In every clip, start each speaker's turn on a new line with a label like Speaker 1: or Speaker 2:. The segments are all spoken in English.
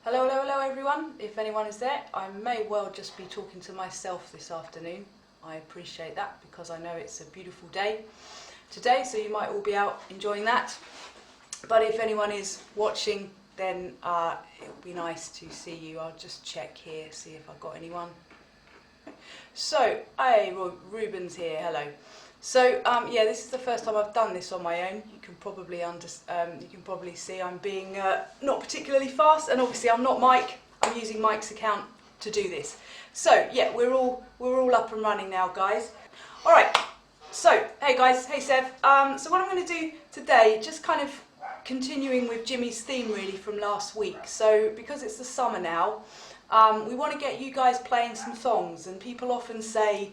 Speaker 1: Hello, hello, hello everyone. If anyone is there, I may well just be talking to myself this afternoon. I appreciate that because I know it's a beautiful day today, so you might all be out enjoying that. But if anyone is watching, then it would be nice to see you. I'll just check here, see if I've got anyone. So, hey, Ruben's here, hello. So, yeah, this is the first time I've done this on my own. You can probably see I'm being not particularly fast, and obviously I'm not Mike. I'm using Mike's account to do this. So, yeah, we're all up and running now, guys. All right. So, hey guys, hey Sev. So what I'm going to do today, just kind of continuing with Jimmy's theme really from last week. So, because it's the summer now, we want to get you guys playing some songs, and people often say,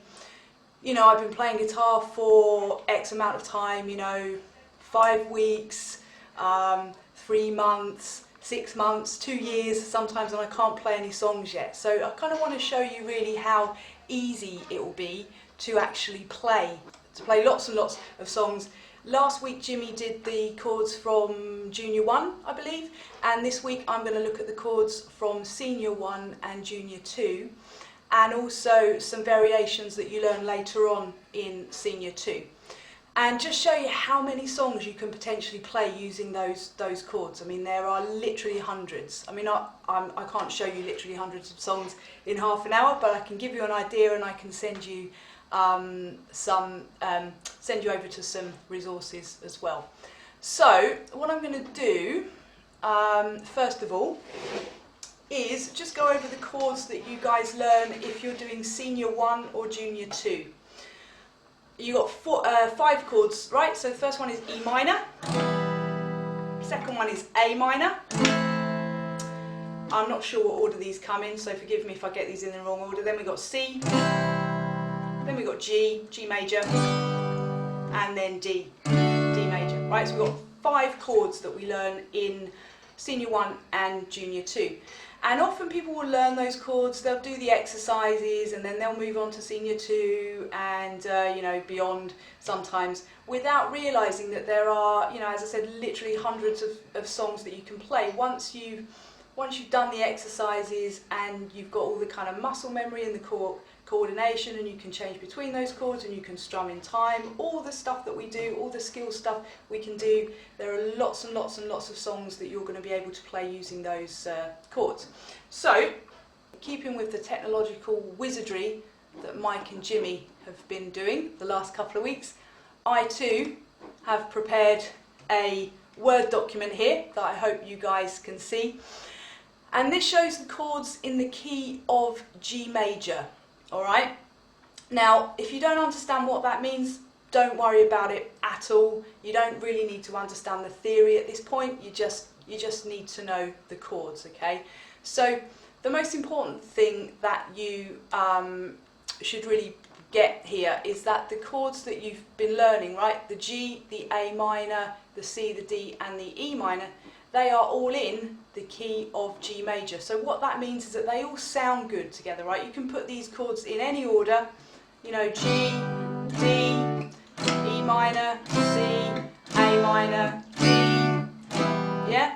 Speaker 1: you know, I've been playing guitar for X amount of time, you know, 5 weeks, 3 months, 6 months, 2 years sometimes, and I can't play any songs yet. So I kind of want to show you really how easy it will be to actually play lots and lots of songs. Last week Jimmy did the chords from Junior 1, I believe, and this week I'm going to look at the chords from Senior 1 and Junior 2. And also some variations that you learn later on in Senior 2. And just show you how many songs you can potentially play using those chords. I mean, there are literally hundreds. I mean, I can't show you literally hundreds of songs in half an hour, but I can give you an idea, and I can send you send you over to some resources as well. So what I'm going to do, first of all, is just go over the chords that you guys learn if you're doing Senior 1 or Junior 2. You got 5 chords, right? So the first one is E minor, second one is A minor. I'm not sure what order these come in, so forgive me if I get these in the wrong order. Then we got C, then we got G, G major, and then D, D major, right? So we've got 5 chords that we learn in Senior 1 and Junior 2. And often people will learn those chords, they'll do the exercises, and then they'll move on to Senior 2 and, you know, beyond sometimes, without realising that there are, you know, as I said, literally hundreds of songs that you can play. Once you've done the exercises and you've got all the kind of muscle memory and the coordination, and you can change between those chords and you can strum in time, all the stuff that we do, all the skill stuff we can do, there are lots and lots and lots of songs that you're going to be able to play using those chords. So, keeping with the technological wizardry that Mike and Jimmy have been doing the last couple of weeks, I too have prepared a Word document here that I hope you guys can see. And this shows the chords in the key of G major. Alright, now if you don't understand what that means, don't worry about it at all. You don't really need to understand the theory at this point, you just need to know the chords, okay? So the most important thing that you should really get here is that the chords that you've been learning, right, the G, the A minor, the C, the D and the E minor, they are all in the key of G major. So what that means is that they all sound good together, right? You can put these chords in any order, you know, G, D, E minor, C, A minor, D, yeah?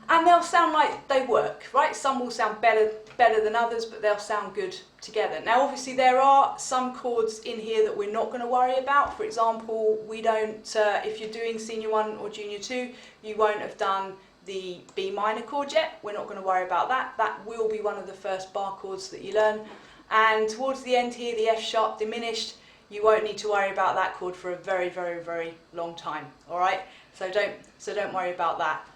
Speaker 1: And they'll sound like they work, right? Some will sound better than others, but they'll sound good together. Now obviously there are some chords in here that we're not going to worry about. For example, we don't, if you're doing Senior 1 or Junior 2, you won't have done the B minor chord yet. We're not going to worry about that. That will be one of the first bar chords that you learn. And towards the end here, the F sharp diminished, you won't need to worry about that chord for a very, very, very long time. All right? So don't worry about that.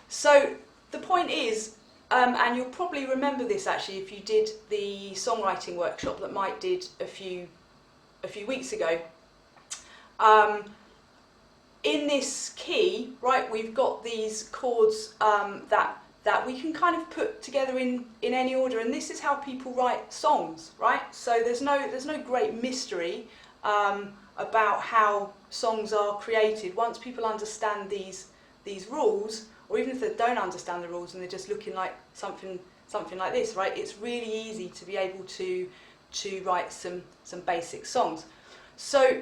Speaker 1: So the point is, and you'll probably remember this actually if you did the songwriting workshop that Mike did a few weeks ago. In this key, right, we've got these chords that we can kind of put together in any order, and this is how people write songs, right? So there's no great mystery about how songs are created. Once people understand these rules, or even if they don't understand the rules and they're just looking like something like this, right? It's really easy to be able to write some basic songs. So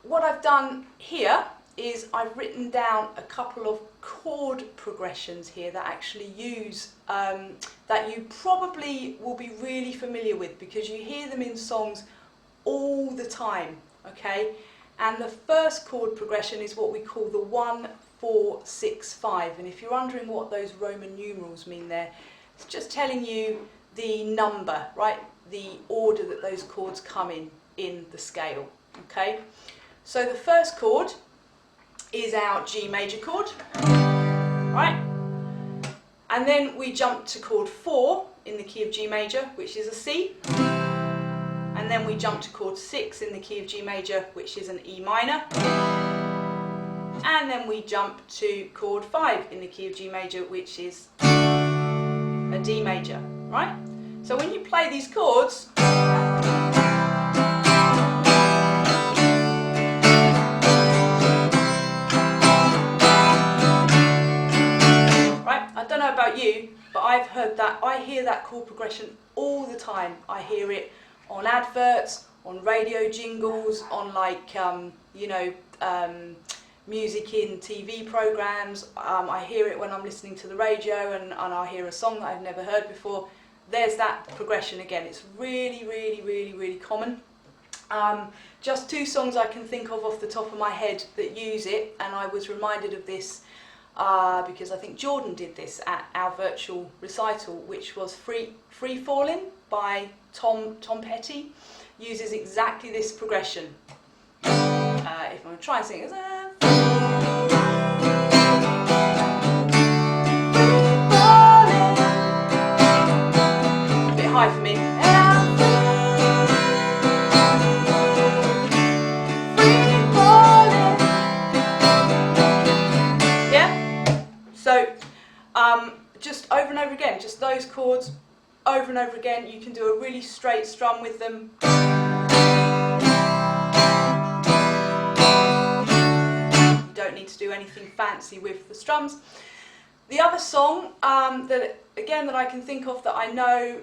Speaker 1: what I've done here is I've written down a couple of chord progressions here that actually use, that you probably will be really familiar with because you hear them in songs all the time, okay? And the first chord progression is what we call the 1, 4, 6, 5. And if you're wondering what those Roman numerals mean there, it's just telling you the number, right? The order that those chords come in the scale, okay? So the first chord is our G major chord, right? And then we jump to chord 4 in the key of G major, which is a C. And then we jump to chord 6 in the key of G major, which is an E minor. And then we jump to chord 5 in the key of G major, which is a D major, right? So when you play these chords, I don't know about you, but I've heard that, I hear that chord progression all the time. I hear it on adverts, on radio jingles, on like, music in TV programs. I hear it when I'm listening to the radio and I hear a song that I've never heard before. There's that progression again. It's really, really, really, really common. Just 2 songs I can think of off the top of my head that use it, and I was reminded of this because I think Jordan did this at our virtual recital, which was Free Fallin' by Tom Petty. Uses exactly this progression. If I'm going to try and sing it, a bit high for me. So just over and over again, just those chords over and over again. You can do a really straight strum with them. You don't need to do anything fancy with the strums. The other song that I can think of that I know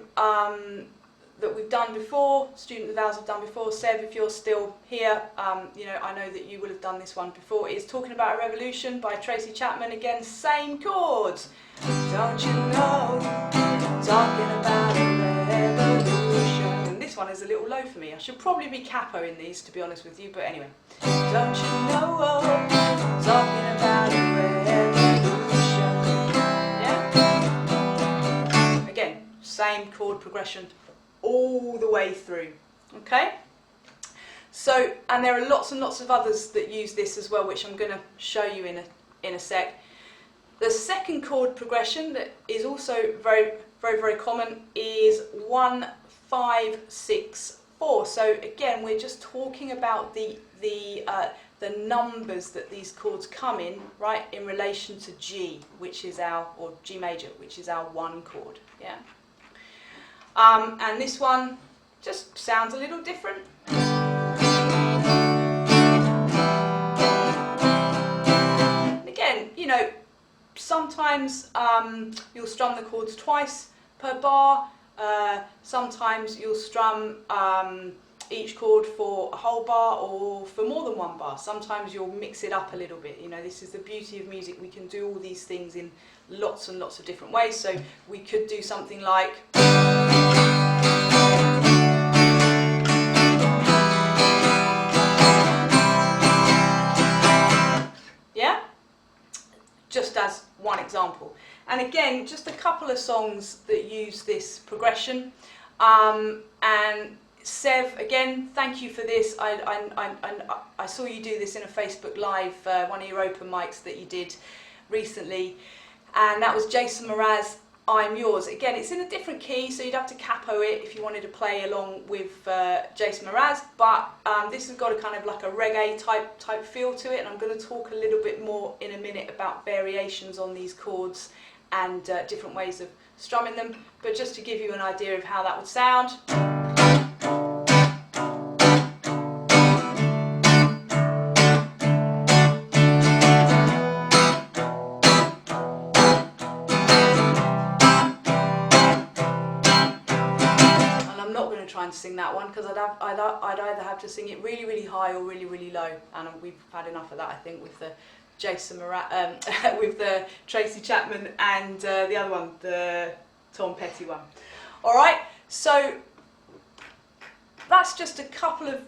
Speaker 1: that we've done before, student of ours have done before, Seb, if you're still here, I know that you will have done this one before, is Talking About a Revolution by Tracy Chapman. Again, same chords. Don't you know, talking about a revolution. And this one is a little low for me. I should probably be capo in these, to be honest with you, but anyway. Don't you know, talking about a revolution. Yeah? Again, same chord progression all the way through, okay? So, and there are lots and lots of others that use this as well, which I'm going to show you in a sec. The second chord progression that is also very, very, very common is 1, 5, 6, 4. So again, we're just talking about the numbers that these chords come in, right, in relation to G, which is or G major, which is our 1 chord, yeah. And this one just sounds a little different. And again, sometimes you'll strum the chords twice per bar. Sometimes you'll strum each chord for a whole bar or for more than 1 bar. Sometimes you'll mix it up a little bit. This is the beauty of music. We can do all these things in lots and lots of different ways. So we could do something like... Yeah? Just as one example. And again, just a couple of songs that use this progression. And Sev, again, thank you for this. I saw you do this in a Facebook Live, one of your open mics that you did recently. And that was Jason Mraz, I'm Yours. Again, it's in a different key, so you'd have to capo it if you wanted to play along with Jason Mraz. But this has got a kind of like a reggae type feel to it. And I'm going to talk a little bit more in a minute about variations on these chords and different ways of strumming them. But just to give you an idea of how that would sound. try and sing that one because I'd either have to sing it really, really high or really, really low, and we've had enough of that, I think, with the with the Tracy Chapman and the other one, the Tom Petty one. All right, so that's just a couple of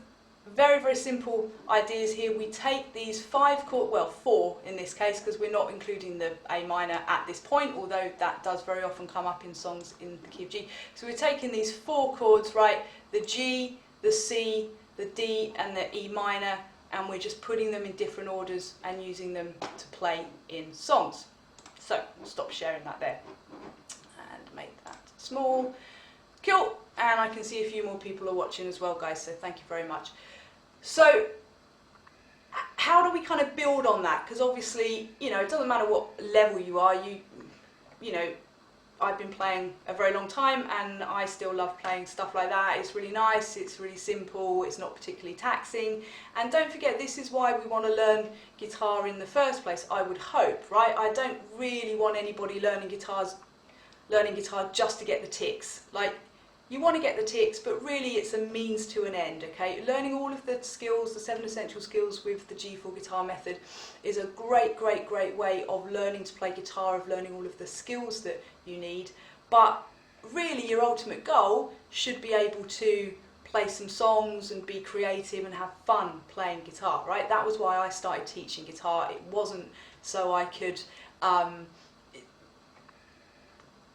Speaker 1: very, very simple ideas here. We take these 5 chords, well 4 in this case, because we're not including the A minor at this point, although that does very often come up in songs in the key of G. So we're taking these 4 chords, right, the G, the C, the D and the E minor, and we're just putting them in different orders and using them to play in songs. So I'll stop sharing that there and make that small. Cool, and I can see a few more people are watching as well, guys, so thank you very much. So how do we kind of build on that? Because obviously, you know, it doesn't matter what level you are, you know, I've been playing a very long time and I still love playing stuff like that. It's really nice, it's really simple, it's not particularly taxing. And don't forget, this is why we want to learn guitar in the first place, I would hope, right? I don't really want anybody learning guitar just to get the ticks. Like, you want to get the ticks, but really it's a means to an end, okay? Learning all of the skills, the 7 essential skills with the G4 guitar method is a great, great, great way of learning to play guitar, of learning all of the skills that you need. But really your ultimate goal should be able to play some songs and be creative and have fun playing guitar, right? That was why I started teaching guitar. It wasn't so I could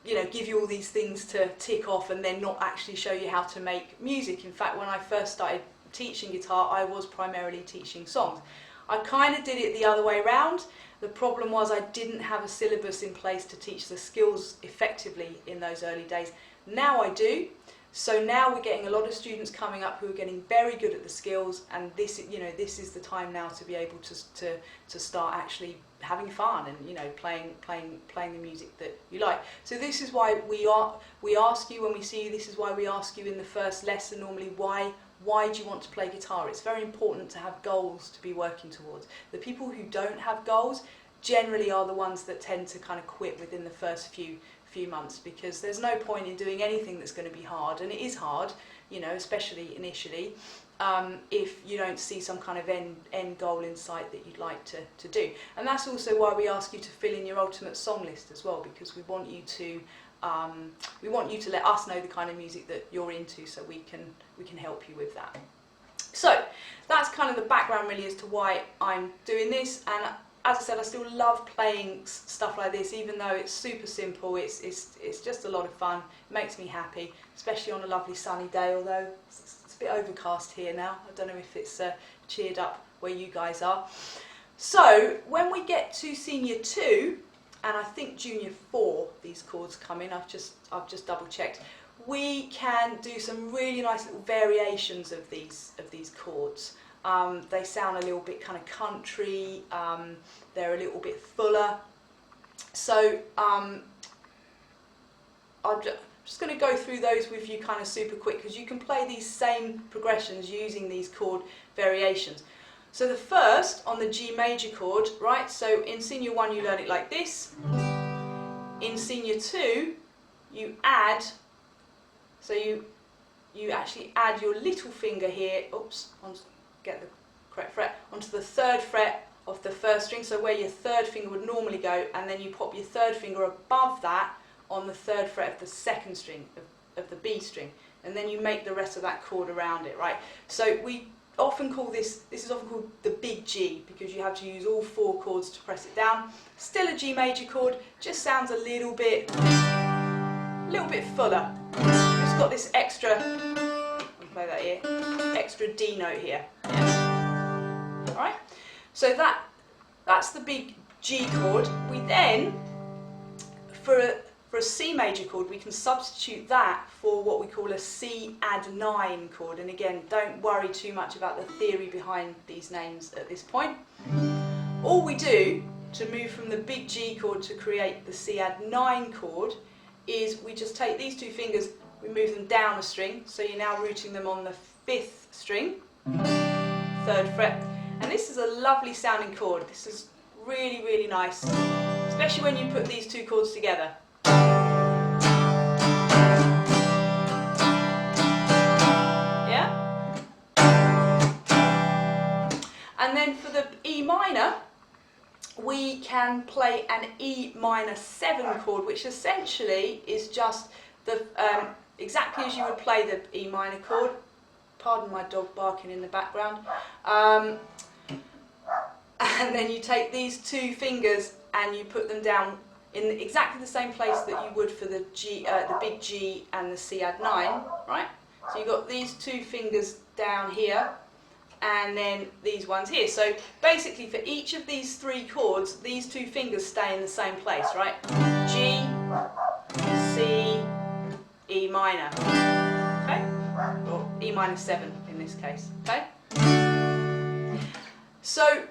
Speaker 1: you know, give you all these things to tick off and then not actually show you how to make music. In fact, when I first started teaching guitar, I was primarily teaching songs. I kind of did it the other way around. The problem was I didn't have a syllabus in place to teach the skills effectively in those early days. Now I do. So now we're getting a lot of students coming up who are getting very good at the skills, and this, you know, this is the time now to be able to start actually having fun and, you know, playing the music that you like. So this is why we ask you when we see you. This is why we ask you in the first lesson normally, why do you want to play guitar? It's very important to have goals to be working towards. The people who don't have goals generally are the ones that tend to kind of quit within the first few months, because there's no point in doing anything that's going to be hard, and it is hard, you know, especially initially, if you don't see some kind of end goal in sight that you'd like to do. And that's also why we ask you to fill in your ultimate song list as well, because we want you to let us know the kind of music that you're into, so we can help you with that. So that's kind of the background really as to why I'm doing this. And as I said, I still love playing stuff like this, even though it's super simple. It's just a lot of fun. It makes me happy, especially on a lovely sunny day, although it's a bit overcast here now. I don't know if it's cheered up where you guys are. So when we get to Senior 2, and I think Junior 4, these chords come in, I've just double checked, we can do some really nice little variations of these chords. They sound a little bit kind of country, they're a little bit fuller. So I'm just going to go through those with you kind of super quick, because you can play these same progressions using these chord variations. So the first on the G major chord, right, so in Senior 1 you learn it like this. In Senior 2 you add, so you actually add your little finger here, oops, get the correct fret, onto the 3rd fret of the 1st string, so where your 3rd finger would normally go, and then you pop your 3rd finger above that on the 3rd fret of the 2nd string of the B string, and then you make the rest of that chord around it, right? So we often call this is often called the big G, because you have to use all 4 chords to press it down. Still a G major chord, just sounds a little bit fuller. It's got this extra, I'll play that here, extra D note here. Yeah. All right. So that's the big G chord. We then, for a C major chord, we can substitute that for what we call a C add 9 chord. And again, don't worry too much about the theory behind these names at this point. All we do to move from the big G chord to create the C add 9 chord is we just take these 2 fingers, we move them down a string, so you're now rooting them on the 5th string, 3rd fret. And this is a lovely sounding chord. This is really, really nice, especially when you put these 2 chords together. we can play an E minor 7 chord, which essentially is just the exactly as you would play the E minor chord. Pardon my dog barking in the background. And then you take these two fingers and you put them down in exactly the same place that you would for the G, the big G and the C add 9, right? So you've got these two fingers down here, and then these ones here. So basically for each of these three chords, these two fingers stay in the same place, right? G, C, E minor, okay? Or E minor 7 in this case, okay? So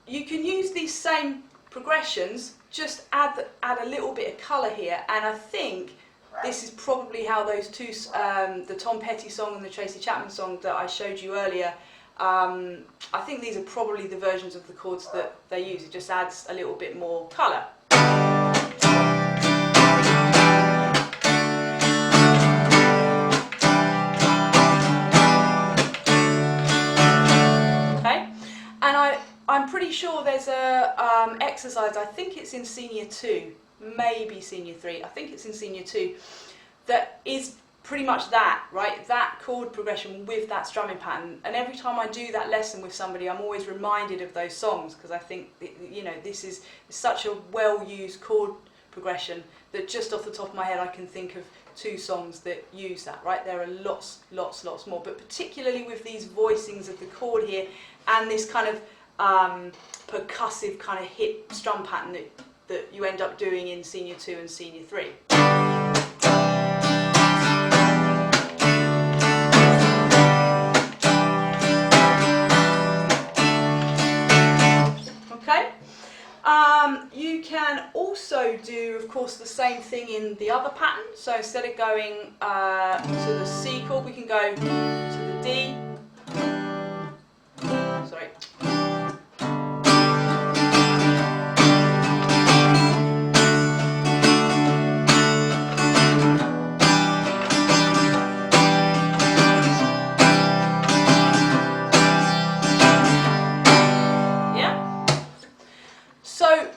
Speaker 1: you can use these same progressions, just add a little bit of colour here, and I think this is probably how those two, the Tom Petty song and the Tracy Chapman song that I showed you earlier, I think these are probably the versions of the chords that they use. It just adds a little bit more colour. Okay, and I'm pretty sure there's a exercise, I think it's in Senior 2, maybe Senior 3, I think it's in Senior 2, that is pretty much that, right? That chord progression with that strumming pattern. And every time I do that lesson with somebody, I'm always reminded of those songs, because I think, you know, this is such a well-used chord progression that just off the top of my head I can think of 2 songs that use that, right? There are lots more, but particularly with these voicings of the chord here and this kind of percussive kind of hit strum pattern that you end up doing in Senior 2 and Senior 3. Okay. You can also do, of course, the same thing in the other pattern. So instead of going to the C chord, we can go to the D. Sorry. So,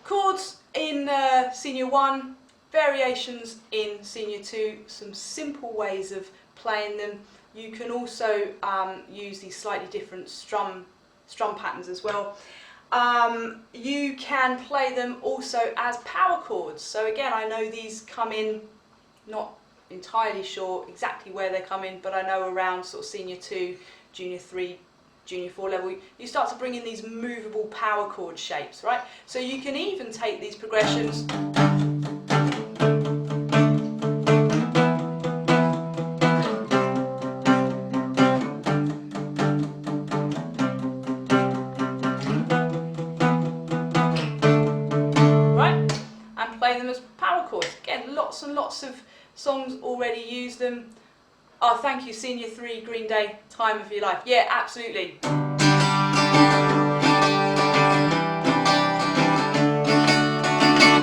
Speaker 1: chords in Senior 1, variations in Senior 2, some simple ways of playing them. You can also use these slightly different strum patterns as well. You can play them also as power chords. So again, I know these come in, not entirely sure exactly where they come in, but I know around sort of Senior 2, Junior 3, Junior 4 level, you start to bring in these movable power chord shapes, right? So you can even take these progressions right, and play them as power chords. Again, lots and lots of songs already use them. Oh, thank you, Senior 3, Green Day, Time of Your Life. Yeah, absolutely.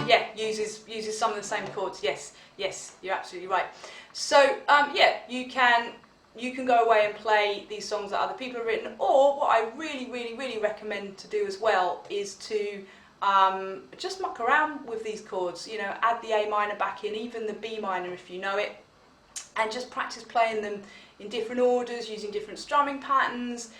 Speaker 1: Yeah, uses some of the same chords. Yes, you're absolutely right. So yeah, you can go away and play these songs that other people have written, or what I really recommend to do as well is to just muck around with these chords. You know, add the A minor back in, even the B minor if you know it, and just practice playing them in different orders, using different strumming patterns,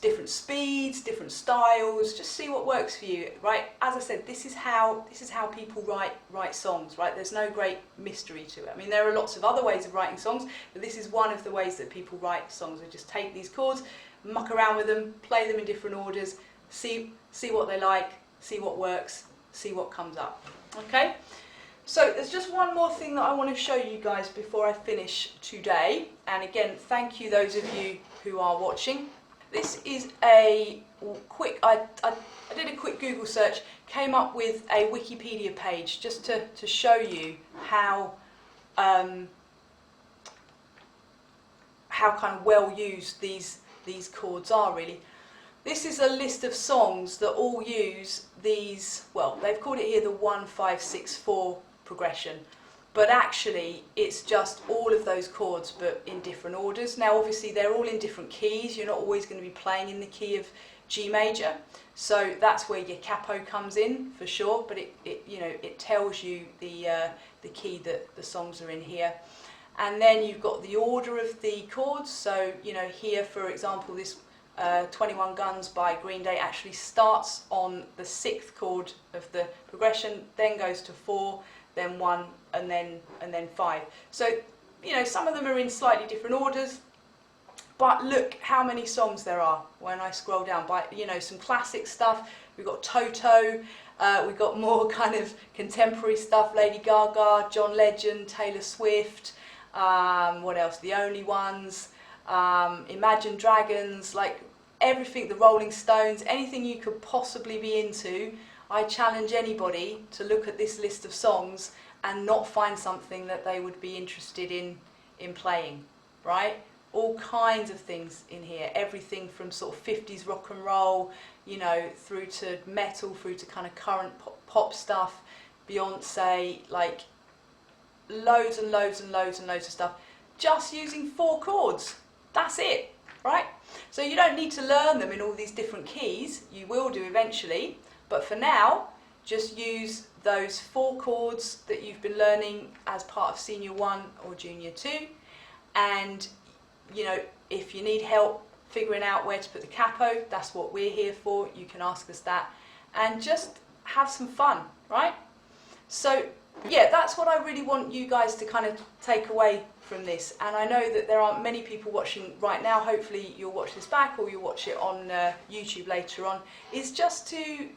Speaker 1: different speeds, different styles. Just see what works for you, right? As I said, this is how people write songs, right? There's no great mystery to it. I mean, there are lots of other ways of writing songs, but this is one of the ways that people write songs. They just take these chords, muck around with them, play them in different orders, see what they like, see what works, see what comes up. Okay? So there's just one more thing that I want to show you guys before I finish today. And again, thank you those of you who are watching. This is a quick, I did a quick Google search, came up with a Wikipedia page just to show you how kind of well used these chords are really. This is a list of songs that all use these, well, they've called it here the 1-5-6-4 progression, but actually it's just all of those chords but in different orders. Now obviously they're all in different keys. You're not always going to be playing in the key of G major. So that's where your capo comes in for sure, but it tells you the key that the songs are in here. And then you've got the order of the chords. So here, for example, this 21 Guns by Green Day actually starts on the 6th chord of the progression, then goes to 4, then 1, and then 5. So some of them are in slightly different orders. But look how many songs there are when I scroll down. By some classic stuff. We've got Toto. We've got more kind of contemporary stuff. Lady Gaga, John Legend, Taylor Swift. What else? The Only Ones. Imagine Dragons. Like everything. The Rolling Stones. Anything you could possibly be into. I challenge anybody to look at this list of songs and not find something that they would be interested in playing. Right? All kinds of things in here, everything from sort of 50s rock and roll, through to metal, through to kind of current pop stuff, Beyonce, like loads and loads and loads and loads of stuff, just using 4 chords. That's it, right? So you don't need to learn them in all these different keys. You will do eventually, but for now, just use those 4 chords that you've been learning as part of Senior 1 or Junior 2, and if you need help figuring out where to put the capo, that's what we're here for. You can ask us that and just have some fun, right? So yeah, that's what I really want you guys to kind of take away from this. And I know that there aren't many people watching right now. Hopefully you'll watch this back or you'll watch it on YouTube later on. Is just to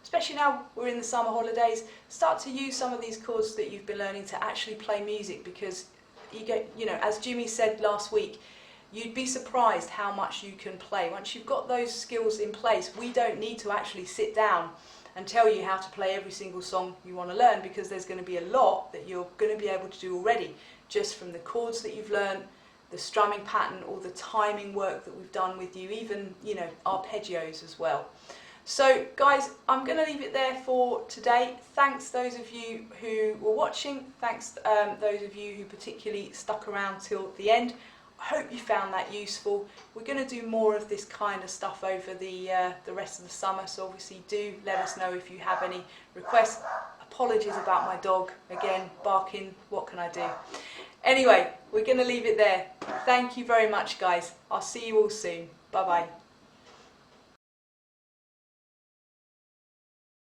Speaker 1: especially now we're in the summer holidays, start to use some of these chords that you've been learning to actually play music, because you get, as Jimmy said last week, you'd be surprised how much you can play. Once you've got those skills in place, we don't need to actually sit down and tell you how to play every single song you want to learn, because there's going to be a lot that you're going to be able to do already, just from the chords that you've learned, the strumming pattern, all the timing work that we've done with you, even, arpeggios as well. So guys, I'm going to leave it there for today. Thanks those of you who were watching. Thanks those of you who particularly stuck around till the end. I hope you found that useful. We're going to do more of this kind of stuff over the rest of the summer, so obviously do let us know if you have any requests. Apologies about my dog, again, barking, what can I do? Anyway, we're going to leave it there. Thank you very much, guys. I'll see you all soon. Bye-bye.